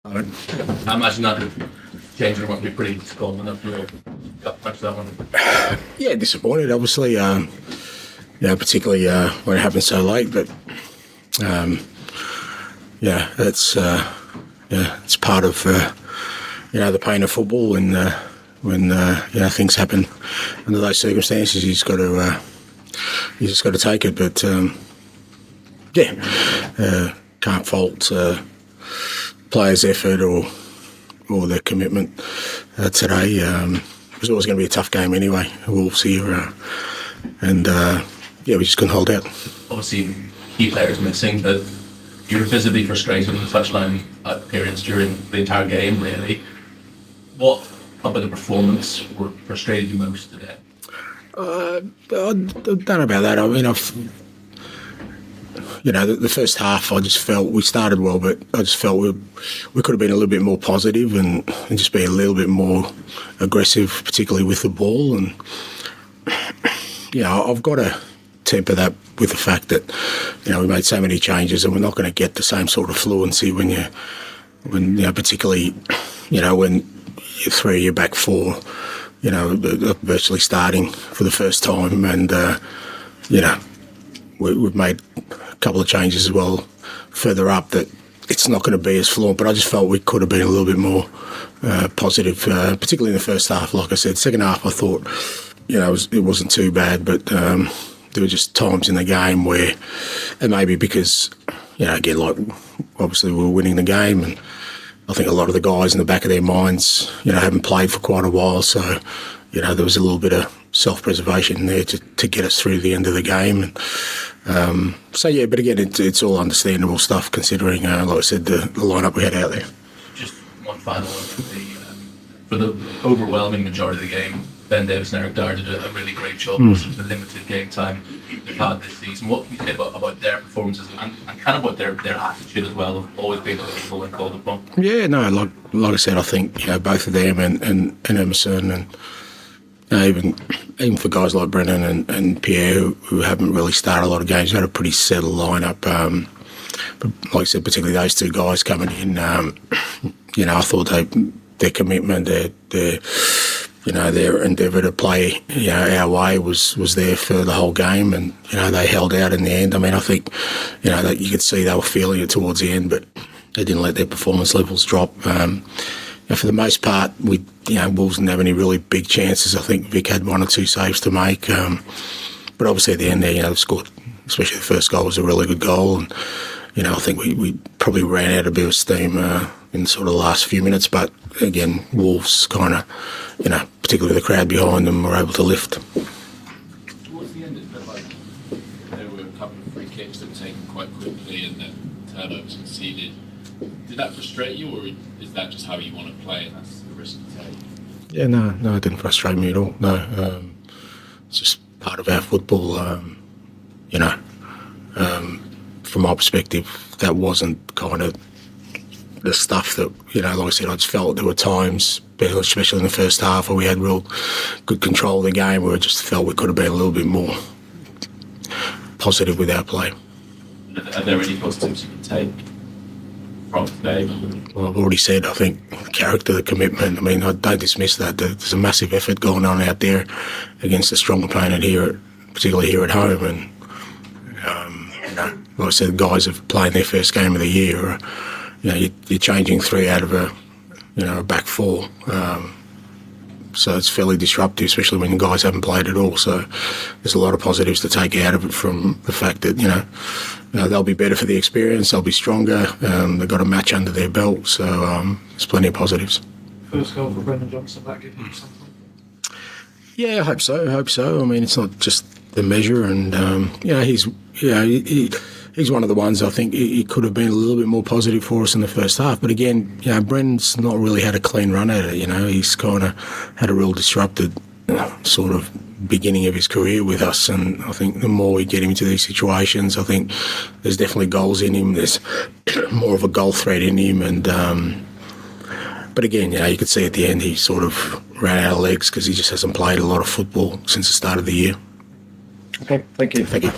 I imagine that changing must be pretty disappointing if you got punched that one. Yeah, disappointed, obviously. Particularly when it happened so late. But it's part of the pain of football. And when things happen under those circumstances, you just got to take it. But can't fault players' effort or their commitment today. It was always going to be a tough game anyway. Wolves here, we just couldn't hold out. Obviously, key players missing, but you were visibly frustrated with the touchline appearance during the entire game, really. What about the performance were frustrated you most today? I don't know about that. I mean, the first half, I just felt we started well, but I just felt we could have been a little bit more positive and just be a little bit more aggressive, particularly with the ball. And I've got to temper that with the fact that we made so many changes and we're not going to get the same sort of fluency when particularly when three of your back four, virtually starting for the first time, and we've made a couple of changes as well further up that it's not going to be as fluent. But I just felt we could have been a little bit more positive, particularly in the first half. Like I said, second half I thought it wasn't too bad, but there were just times in the game where, and maybe because again, like obviously we were winning the game, and I think a lot of the guys in the back of their minds haven't played for quite a while, so there was a little bit of self-preservation there to get us through the end of the game. And but again, it's all understandable stuff considering, like I said, the lineup we had out there. Just one final one for the overwhelming majority of the game. Ben Davies and Eric Dier did a really great job with the limited game time they've had this season. What can you say about their performances and kind of what their attitude as well of always being available and called upon? Yeah, no, like I said, I think both of them and Emerson and even for guys like Brennan and Pierre who haven't really started a lot of games, had a pretty settled lineup. But like I said, particularly those two guys coming in, I thought their commitment, their endeavour to play our way was there for the whole game, and they held out in the end. I mean, I think that you could see they were feeling it towards the end, but they didn't let their performance levels drop. For the most part, Wolves didn't have any really big chances. I think Vic had one or two saves to make, but obviously at the end there, they scored. Especially the first goal was a really good goal, and I think we probably ran out a bit of steam in sort of the last few minutes. But again, Wolves kind of, particularly the crowd behind them, were able to lift. Towards the end, it felt like there were a couple of free kicks that were taken quite quickly and then turnovers conceded. Did that frustrate you, or is that just how you want to play and that's the risk you take? Yeah, no, it didn't frustrate me at all. No, it's just part of our football. From my perspective, that wasn't kind of the stuff that, like I said, I just felt there were times, especially in the first half, where we had real good control of the game, where I just felt we could have been a little bit more positive with our play. Are there any positives you can take from today? Well, I've already said, I think, the character, the commitment. I mean, I don't dismiss that. There's a massive effort going on out there against a strong opponent here, particularly here at home. And, like I said, guys have played their first game of the year. You're changing three out of a back four. So it's fairly disruptive, especially when guys haven't played at all. So there's a lot of positives to take out of it, from the fact that, they'll be better for the experience, they'll be stronger, they've got a match under their belt. So there's plenty of positives. First goal for Brennan Johnson, that give you something? Yeah, I hope so. I mean, it's not just the measure, and he's one of the ones I think he could have been a little bit more positive for us in the first half. But again, Brennan's not really had a clean run at it. He's kind of had a real disrupted sort of beginning of his career with us, and I think the more we get him into these situations, I think there's definitely goals in him. There's more of a goal threat in him, and but again, you could see at the end he sort of ran out of legs because he just hasn't played a lot of football since the start of the year. Okay, thank you. Thank you.